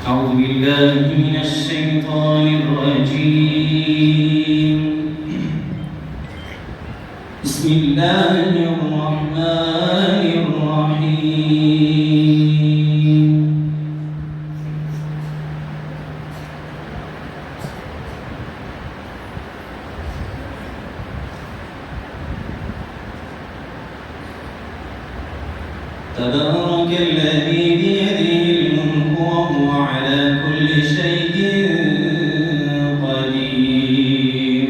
أعوذ بالله من الشيطان الرجيم. بسم الله الرحمن الرحيم. تبارك الذي بيده الملك وهو على كل شيء قدير،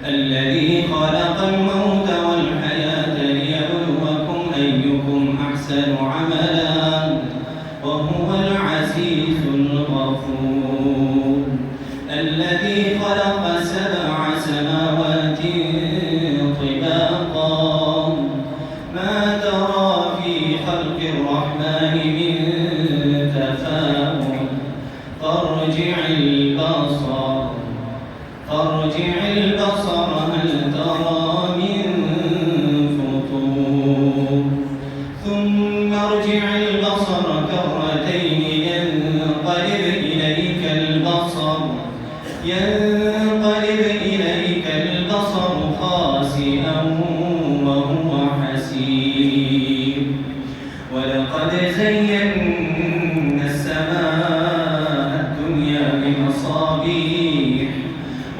الذي خلق الموت والحياة ليبلوكم أيكم أحسن عملا وهو العزيز الغفور، الذي خلق 7 سماوات طباقا ما ترى في خلق الرحمن من تفاوت فارجع البصر هل ترى من فطور ثم ارجع البصر كرتين ينقلب إليك البصر خاسئا وهو حسير، ولقد زينا السماء الدنيا بمصابيح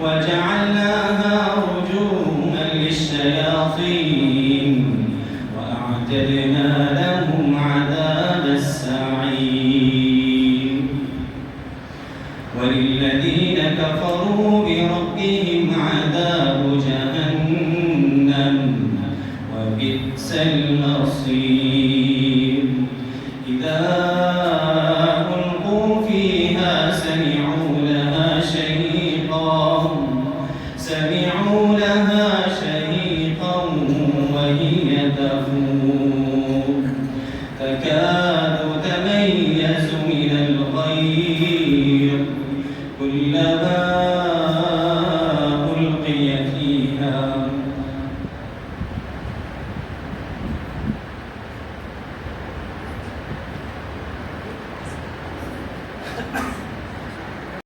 وجعلناها رجوما للشياطين وأعتدنا لهم عذاب السعير، وللذين كفروا بربهم عذاب جهنم وبئس المصير.